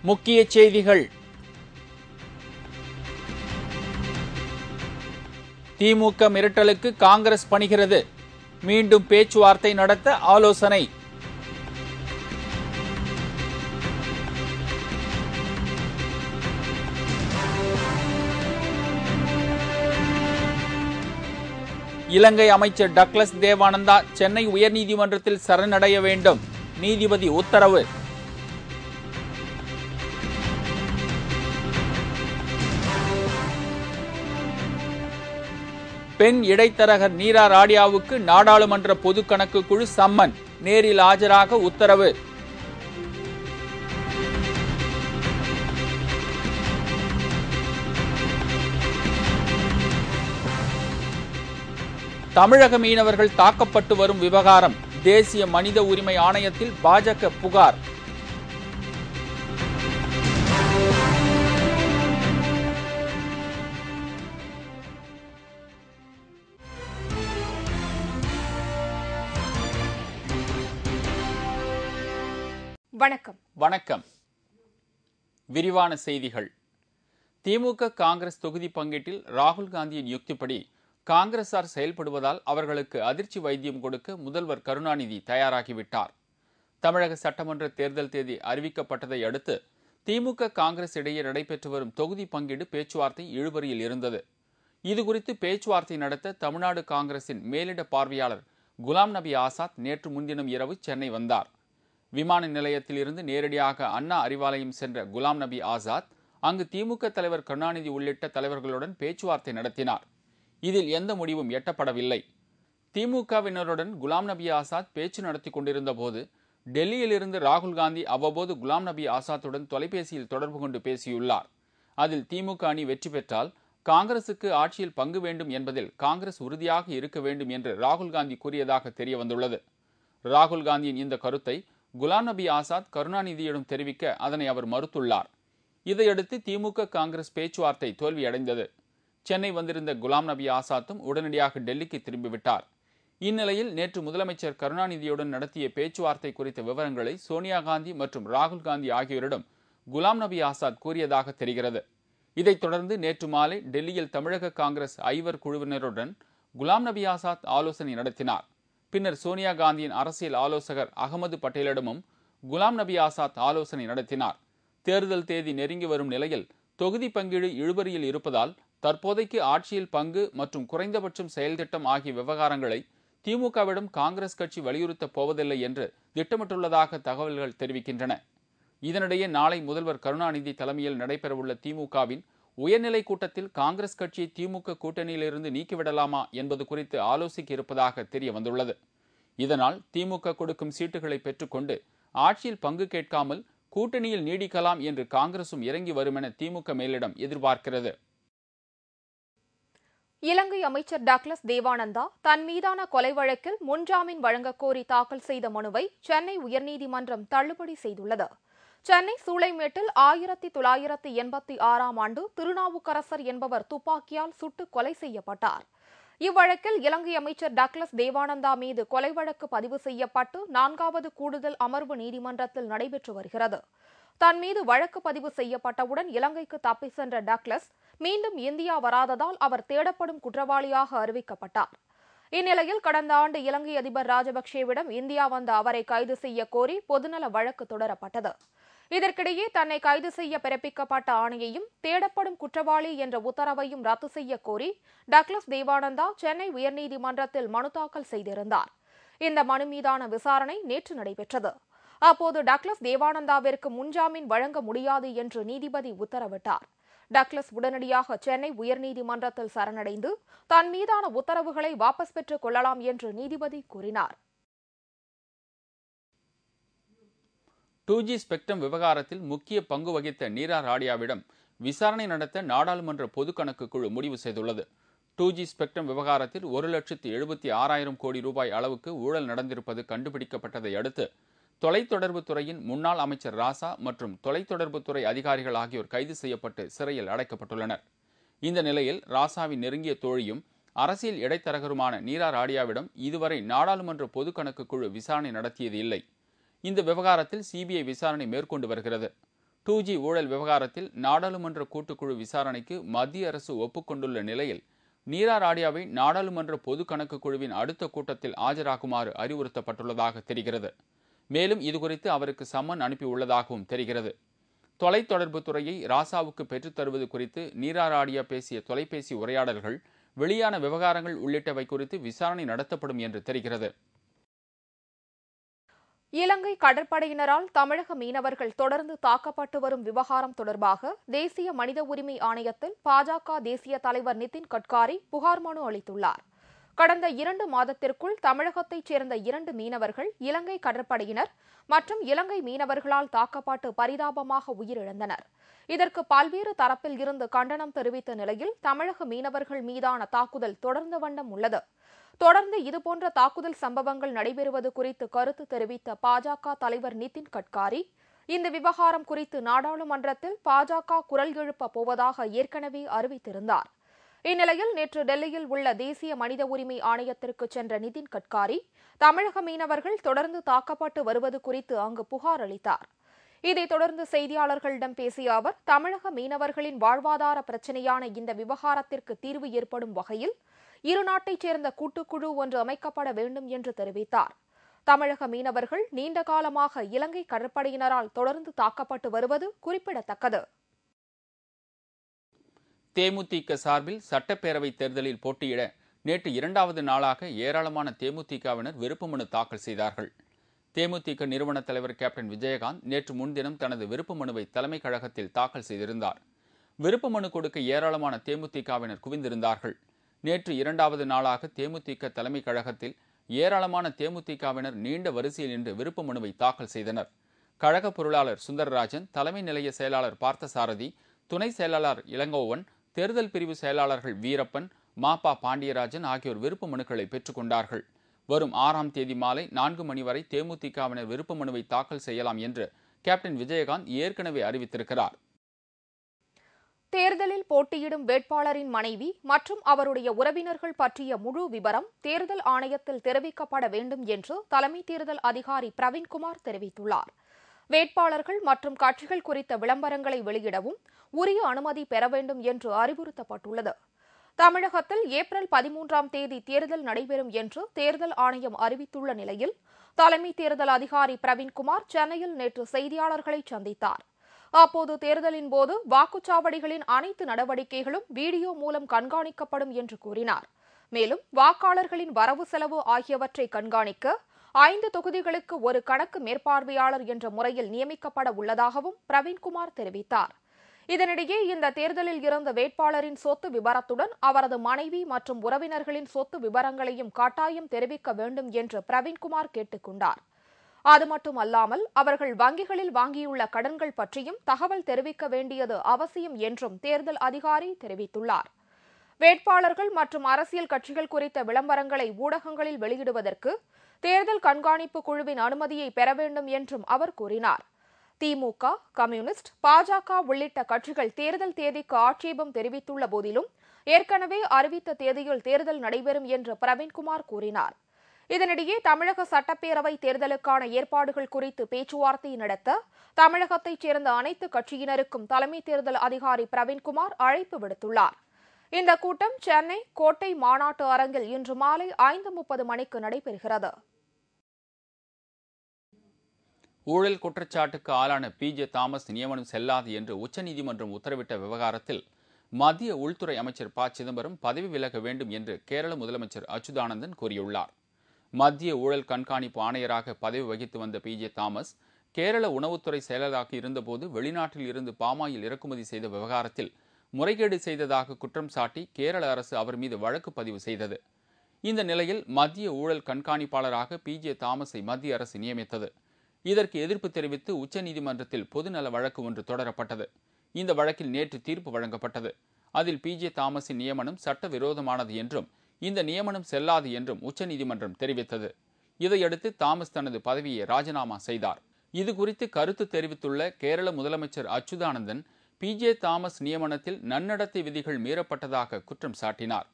முக்கிய செய்திகள். திமுக மிரட்டலுக்கு காங்கிரஸ் பணிகிறது. மீண்டும் பேச்சுவார்த்தை நடத்த ஆலோசனை. இலங்கை அமைச்சர் டக்ளஸ் தேவானந்தா சென்னை உயர்நீதிமன்றத்தில் சரணடைய வேண்டும். நீதிபதி உத்தரவு. பெண் இடைத்தரகர் நீரா ராடியாவுக்கு நாடாளுமன்ற பொது கணக்கு குழு சம்மன். நேரில் ஆஜராக உத்தரவு. தமிழக மீனவர்கள் தாக்கப்பட்டு வரும் விவகாரம். தேசிய மனித உரிமை ஆணையத்தில் பாஜக புகார். வணக்கம். விரிவான செய்திகள். திமுக காங்கிரஸ் தொகுதி பங்கீட்டில் ராகுல் காந்தியின் யுக்திப்படி காங்கிரசார் செயல்படுவதால் அவர்களுக்கு அதிர்ச்சி வைத்தியம் கொடுக்க முதல்வர் கருணாநிதி தயாராகிவிட்டார். தமிழக சட்டமன்ற தேர்தல் தேதி அறிவிக்கப்பட்டதை அடுத்து திமுக காங்கிரஸ் இடையே நடைபெற்று வரும் தொகுதி பங்கீடு பேச்சுவார்த்தை இழுபறியில் இருந்தது. இதுகுறித்து பேச்சுவார்த்தை நடத்த தமிழ்நாடு காங்கிரசின் மேலிட பார்வையாளர் குலாம் நபி ஆசாத் நேற்று முன்தினம் இரவு சென்னை வந்தார். விமான நிலையத்தில் இருந்து நேரடியாக அண்ணா அறிவாலயம் சென்ற குலாம் நபி ஆசாத் அங்கு திமுக தலைவர் கருணாநிதி உள்ளிட்ட தலைவர்களுடன் பேச்சுவார்த்தை நடத்தினார். இதில் எந்த முடிவும் எட்டப்படவில்லை. திமுகவினருடன் குலாம் நபி ஆசாத் பேச்சு நடத்தி கொண்டிருந்த போது டெல்லியில் இருந்து ராகுல் காந்தி அவ்வப்போது குலாம் நபி ஆசாத்துடன் தொலைபேசியில் தொடர்பு கொண்டு பேசியுள்ளார். அதில் திமுக அணி வெற்றி பெற்றால் காங்கிரசுக்கு ஆட்சியில் பங்கு வேண்டும் என்பதில் காங்கிரஸ் உறுதியாக இருக்க வேண்டும் என்று ராகுல் காந்தி கூறியதாக தெரிய வந்துள்ளது. ராகுல் காந்தியின் இந்த கருத்தை குலாம் நபி ஆசாத் கருணாநிதியிடம் தெரிவிக்க அதனை அவர் மறுத்துள்ளார். இதையடுத்து திமுக காங்கிரஸ் பேச்சுவார்த்தை தோல்வியடைந்தது. சென்னை வந்திருந்த குலாம் நபி ஆசாத்தும் உடனடியாக டெல்லிக்கு திரும்பிவிட்டார். இந்நிலையில் நேற்று முதலமைச்சர் கருணாநிதியுடன் நடத்திய பேச்சுவார்த்தை குறித்த விவரங்களை சோனியா காந்தி மற்றும் ராகுல் காந்தி ஆகியோரிடம் குலாம் நபி ஆசாத் கூறியதாக தெரிகிறது. இதைத் தொடர்ந்து நேற்று மாலை டெல்லியில் தமிழக காங்கிரஸ் ஐவர் குழுவினருடன் குலாம் நபி ஆசாத் ஆலோசனை நடத்தினார். பின்னர் சோனியா காந்தியின் அரசியல் ஆலோசகர் அகமது பட்டேலிடமும் குலாம் நபி ஆசாத் ஆலோசனை நடத்தினார். தேர்தல் தேதி நெருங்கி வரும் நிலையில் தொகுதி பங்கீடு இழுபறியில் இருப்பதால் தற்போதைக்கு ஆட்சியில் பங்கு மற்றும் குறைந்தபட்சம் செயல் திட்டம் ஆகிய விவகாரங்களை திமுகவிடம் காங்கிரஸ் கட்சி வலியுறுத்தப் போவதில்லை என்று திட்டமிட்டுள்ளதாக தகவல்கள் தெரிவிக்கின்றன. இதனிடையே நாளை முதல்வர் கருணாநிதி தலைமையில் நடைபெறவுள்ள திமுகவின் உயர்நிலை கூட்டத்தில் காங்கிரஸ் கட்சியை திமுக கூட்டணியிலிருந்து நீக்கிவிடலாமா என்பது குறித்து ஆலோசிக்க இருப்பதாக தெரிய வந்துள்ளது. இதனால் திமுக கொடுக்கும் சீட்டுகளை பெற்றுக்கொண்டு ஆட்சியில் பங்கு கேட்காமல் கூட்டணியில் நீடிக்கலாம் என்று காங்கிரசும் இறங்கி வரும் என திமுக மேலிடம் எதிர்பார்க்கிறது. இலங்கை அமைச்சர் டக்ளஸ் தேவானந்தா தன் மீதான கொலை வழக்கில் முன்ஜாமீன் வழங்கக் கோரி தாக்கல் செய்த மனுவை சென்னை உயர்நீதிமன்றம் தள்ளுபடி செய்துள்ளது. சென்னை சூளைமேட்டில் 1986ஆம் ஆண்டு திருநாவுக்கரசர் என்பவர் துப்பாக்கியால் சுட்டு கொலை செய்யப்பட்டார். இவ்வழக்கில் இலங்கை அமைச்சர் டக்ளஸ் தேவானந்தா மீது கொலை வழக்கு பதிவு செய்யப்பட்டு 4வது கூடுதல் அமர்வு நீதிமன்றத்தில் நடைபெற்று வருகிறது. தன் மீது வழக்கு பதிவு செய்யப்பட்டவுடன் இலங்கைக்கு தப்பி சென்ற டக்ளஸ் மீண்டும் இந்தியா வராததால் அவர் தேடப்படும் குற்றவாளியாக அறிவிக்கப்பட்டார். இந்நிலையில் கடந்த ஆண்டு இலங்கை அதிபர் ராஜபக்சேவிடம் இந்தியா வந்த அவரை கைது செய்ய கோரி பொதுநல வழக்கு தொடரப்பட்டது. இதற்கிடையே தன்னை கைது செய்ய பிறப்பிக்கப்பட்ட ஆணையையும் தேடப்படும் குற்றவாளி என்ற உத்தரவையும் ரத்து செய்ய கோரி டக்ளஸ் தேவானந்தா சென்னை உயர்நீதிமன்றத்தில் மனு தாக்கல் செய்திருந்தார். இந்த மனு மீதான விசாரணை நேற்று நடைபெற்றது. அப்போது டக்ளஸ் தேவானந்தாவிற்கு முன்ஜாமீன் வழங்க முடியாது என்று நீதிபதி உத்தரவிட்டார். டக்ளஸ் உடனடியாக சென்னை உயர்நீதிமன்றத்தில் சரணடைந்து தன் மீதான உத்தரவுகளை வாபஸ் பெற்றுக் கொள்ளலாம் என்று நீதிபதி கூறினார். 2G ஸ்பெக்ட்ரம் விவகாரத்தில் முக்கிய பங்கு வகித்த நீரா ராடியாவிடம் விசாரணை நடத்த நாடாளுமன்ற பொது கணக்கு குழு முடிவு செய்துள்ளது. 2G ஸ்பெக்ட்ரம் விவகாரத்தில் 1,76,000 கோடி ரூபாய் அளவுக்கு ஊழல் நடந்திருப்பது கண்டுபிடிக்கப்பட்டதை அடுத்து தொலைத்தொடர்பு துறையின் முன்னாள் அமைச்சர் ராசா மற்றும் தொலைத்தொடர்புத்துறை அதிகாரிகள் ஆகியோர் கைது செய்யப்பட்டு சிறையில் அடைக்கப்பட்டுள்ளனர். இந்த நிலையில் ராசாவின் நெருங்கிய தோழியும் அரசியல் இடைத்தரகருமான நீரா ராடியாவிடம் இதுவரை நாடாளுமன்ற பொது கணக்கு குழு விசாரணை நடத்தியது இல்லை. இந்த விவகாரத்தில் சிபிஐ விசாரணை மேற்கொண்டு வருகிறது. 2G ஊழல் விவகாரத்தில் நாடாளுமன்ற கூட்டுக்குழு விசாரணைக்கு மத்திய அரசு ஒப்புக்கொண்டுள்ள நிலையில் நீரா ராடியாவை நாடாளுமன்ற பொது கணக்கு குழுவின் அடுத்த கூட்டத்தில் ஆஜராகுமாறு அறிவுறுத்தப்பட்டுள்ளதாக தெரிகிறது. மேலும் இதுகுறித்து அவருக்கு சம்மன் அனுப்பியுள்ளதாகவும் தெரிகிறது. தொலைத்தொடர்பு துறையை ராசாவுக்கு பெற்றுத் தருவது குறித்து நீரா ராடியா பேசிய தொலைபேசி உரையாடல்கள், வெளியான விவகாரங்கள் உள்ளிட்டவை குறித்து விசாரணை நடத்தப்படும் என்று தெரிகிறது. இலங்கை கடற்படையினரால் தமிழக மீனவர்கள் தொடர்ந்து தாக்கப்பட்டு வரும் விவகாரம் தொடர்பாக தேசிய மனித உரிமை ஆணையத்தில் பாஜக தேசிய தலைவர் நிதின் கட்காரி புகார் மனு அளித்துள்ளார். கடந்த 2 மாதத்திற்குள் தமிழகத்தைச் சேர்ந்த 2 மீனவர்கள் இலங்கை கடற்படையினர் மற்றும் இலங்கை மீனவர்களால் தாக்கப்பட்டு பரிதாபமாக உயிரிழந்தனர். இதற்கு பல்வேறு தரப்பில் இருந்து கண்டனம் தெரிவித்த நிலையில் தமிழக மீனவர்கள் மீதான தாக்குதல் தொடர்ந்த வண்ணம் உள்ளது. தொடர்ந்து இதுபோன்ற தாக்குதல் சம்பவங்கள் நடைபெறுவது குறித்து கருத்து தெரிவித்த பாஜக தலைவர் நிதின் கட்காரி, இந்த விவகாரம் குறித்து நாடாளுமன்றத்தில் பாஜக குரல் எழுப்ப போவதாக ஏற்கனவே அறிவித்திருந்தார். இந்நிலையில் நேற்று டெல்லியில் உள்ள தேசிய மனித உரிமை ஆணையத்திற்கு சென்ற நிதின் கட்காரி, தமிழக மீனவர்கள் தொடர்ந்து தாக்கப்பட்டு வருவது குறித்து அங்கு புகார் அளித்தார். இதைத் தொடர்ந்து செய்தியாளர்களிடம் பேசிய அவர், தமிழக மீனவர்களின் வாழ்வாதார பிரச்சினையான இந்த விவகாரத்திற்கு தீர்வு ஏற்படும் வகையில் இரு நாட்டைச் சேர்ந்த கூட்டுக்குழு ஒன்று அமைக்கப்பட வேண்டும் என்று தெரிவித்தார். தமிழக மீனவர்கள் நீண்ட காலமாக இலங்கை கடற்படையினரால் தொடர்ந்து தாக்கப்பட்டு வருவது குறிப்பிடத்தக்கது. தேமுதிக சார்பில் சட்டப்பேரவை தேர்தலில் போட்டியிட நேற்று 2வது நாளாக ஏராளமான தேமுதிகவினர் விருப்பமனு தாக்கல் செய்தார்கள். தேமுதிக நிறுவன தலைவர் கேப்டன் விஜயகாந்த் நேற்று முன்தினம் தனது விருப்ப மனுவை தலைமை கழகத்தில் தாக்கல் செய்திருந்தார். விருப்ப மனு கொடுக்க ஏராளமான தேமுதிகவினர் குவிந்திருந்தார்கள். நேற்று 2வது நாளாக தேமுதிக தலைமை கழகத்தில் ஏராளமான தேமுதிகவினர் நீண்ட வரிசையில் நின்று விருப்ப மனுவை தாக்கல் செய்தனர். கழக பொருளாளர் சுந்தரராஜன், தலைமை நிலைய செயலாளர் பார்த்தசாரதி, துணை செயலாளர் இளங்கோவன், தேர்தல் பிரிவு செயலாளர்கள் வீரப்பன், மாபா பாண்டியராஜன் ஆகியோர் விருப்ப மனுக்களை பெற்றுக் கொண்டார்கள். வரும் 6ஆம் தேதி மாலை 4 மணி வரை தேமுதிகவினர் விருப்ப மனுவை தாக்கல் செய்யலாம் என்று கேப்டன் விஜயகாந்த் ஏற்கனவே அறிவித்திருக்கிறார். தேர்தலில் போட்டியிடும் வேட்பாளரின் மனைவி மற்றும் அவருடைய உறவினர்கள் பற்றிய முழு விவரம் தேர்தல் ஆணையத்தில் தெரிவிக்கப்பட வேண்டும் என்று தலைமை தேர்தல் அதிகாரி பிரவீன்குமார் தெரிவித்துள்ளார். வேட்பாளர்கள் மற்றும் கட்சிகள் குறித்த விளம்பரங்களை வெளியிடவும் உரிய அனுமதி பெற வேண்டும் என்று அறிவுறுத்தப்பட்டுள்ளது. தமிழகத்தில் ஏப்ரல் 13ஆம் தேதி தேர்தல் நடைபெறும் என்று தேர்தல் ஆணையம் அறிவித்துள்ள நிலையில் தலைமை தேர்தல் அதிகாரி பிரவீன்குமார் சென்னையில் நேற்று செய்தியாளர்களை சந்தித்தார். அப்போது தேர்தலின் போது வாக்குச்சாவடிகளின் அனைத்து நடவடிக்கைகளும் வீடியோ மூலம் கண்காணிக்கப்படும் என்று கூறினார். மேலும் வாக்காளர்களின் வரவு செலவு ஆகியவற்றை கண்காணிக்க 5 தொகுதிகளுக்கு ஒரு கணக்கு மேற்பார்வையாளர் என்ற முறையில் நியமிக்கப்பட உள்ளதாகவும் பிரவீன்குமார் தெரிவித்தார். இதனிடையே இந்த தேர்தலில் இருந்த வேட்பாளரின் சொத்து விவரத்துடன் அவரது மனைவி மற்றும் உறவினர்களின் சொத்து விவரங்களையும் கட்டாயம் தெரிவிக்க வேண்டும் என்று பிரவீன்குமார் கேட்டுக் கொண்டார். அது மட்டுமல்லாமல் அவர்கள் வங்கிகளில் வாங்கியுள்ள கடன்கள் பற்றியும் தகவல் தெரிவிக்க வேண்டியது அவசியம் என்றும் தேர்தல் அதிகாரி தெரிவித்துள்ளார். வேட்பாளர்கள் மற்றும் அரசியல் கட்சிகள் குறித்த விளம்பரங்களை ஊடகங்களில் வெளியிடுவதற்கு தேர்தல் கண்காணிப்பு குழுவின் அனுமதியை பெற வேண்டும் என்றும் அவர் கூறினார். திமுக, கம்யூனிஸ்ட், பாஜக உள்ளிட்ட கட்சிகள் தேர்தல் தேதிக்கு ஆட்சேபம் தெரிவித்துள்ள போதிலும் ஏற்கனவே அறிவித்த தேதியில் தேர்தல் நடைபெறும் என்று பிரவீன்குமார் கூறினார். இதனிடையே தமிழக சட்டப்பேரவை தேர்தலுக்கான ஏற்பாடுகள் குறித்து பேச்சுவார்த்தை நடத்த தமிழகத்தைச் சேர்ந்த அனைத்து கட்சியினருக்கும் தலைமை தேர்தல் அதிகாரி பிரவீன்குமார் அழைப்பு விடுத்துள்ளார். இந்த கூட்டம் சென்னை கோட்டை மாநாட்டு அரங்கில் இன்று மாலை 5:30 மணிக்கு நடைபெறுகிறது. ஊழல் குற்றச்சாட்டுக்கு ஆளான PJ தாமஸ் நியமனம் செல்லாது என்று உச்சநீதிமன்றம் உத்தரவிட்ட விவகாரத்தில் மத்திய உள்துறை அமைச்சர் ப. சிதம்பரம் பதவி விலக வேண்டும் என்று கேரள முதலமைச்சர் அச்சுதானந்தன் கூறியுள்ளார். மத்திய ஊழல் கண்காணிப்பு ஆணையராக பதவி வகித்து வந்த PJ தாமஸ் கேரள உணவுத்துறை செயலராக இருந்தபோது வெளிநாட்டில் இருந்து பாமாயில் இறக்குமதி செய்த விவகாரத்தில் முறைகேடு செய்ததாக குற்றம் சாட்டி கேரள அரசு அவர் மீது வழக்கு பதிவு செய்தது. இந்த நிலையில் மத்திய ஊழல் கண்காணிப்பாளராக PJ தாமஸை மத்திய அரசு நியமித்தது. இதற்கு எதிர்ப்பு தெரிவித்து உச்சநீதிமன்றத்தில் பொதுநல வழக்கு ஒன்று தொடரப்பட்டது. இந்த வழக்கில் நேற்று தீர்ப்பு வழங்கப்பட்டது. அதில் PJ தாமஸின் நியமனம் சட்டவிரோதமானது என்றும் இந்த நியமனம் செல்லாது என்றும் உச்சநீதிமன்றம் தெரிவித்தது. இதையடுத்து தாமஸ் தனது பதவியை ராஜினாமா செய்தார். இதுகுறித்து கருத்து தெரிவித்துள்ள கேரள முதலமைச்சர் அச்சுதானந்தன் PJ தாமஸ் நியமனத்தில் நன்னடத்தை விதிகள் மீறப்பட்டதாக குற்றம் சாட்டினார்.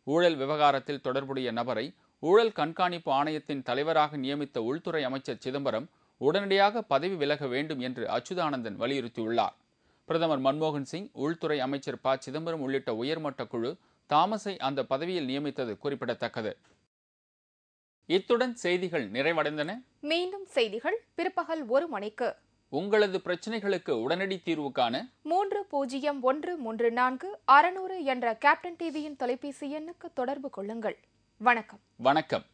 ஊழல் விவகாரத்தில் தொடர்புடைய நபரை ஊழல் கண்காணிப்பு ஆணையத்தின் தலைவராக நியமித்த உள்துறை அமைச்சர் சிதம்பரம் உடனடியாக பதவி விலக வேண்டும் என்று அச்சுதானந்தன் வலியுறுத்தியுள்ளார். பிரதமர் மன்மோகன் சிங், உள்துறை அமைச்சர் ப. சிதம்பரம் உள்ளிட்ட உயர்மட்ட குழு தாமஸை அந்த பதவியில் நியமித்தது குறிப்பிடத்தக்கது. இத்துடன் செய்திகள் நிறைவடைந்தன. மீண்டும் செய்திகள் பிற்பகல் 1 மணிக்கு. உங்களது பிரச்சனைகளுக்கு உடனடி தீர்வு காண 300134 600 என்ற கேப்டன் டிவியின் தொலைபேசி எண்ணுக்கு தொடர்பு கொள்ளுங்கள். வணக்கம். வணக்கம்.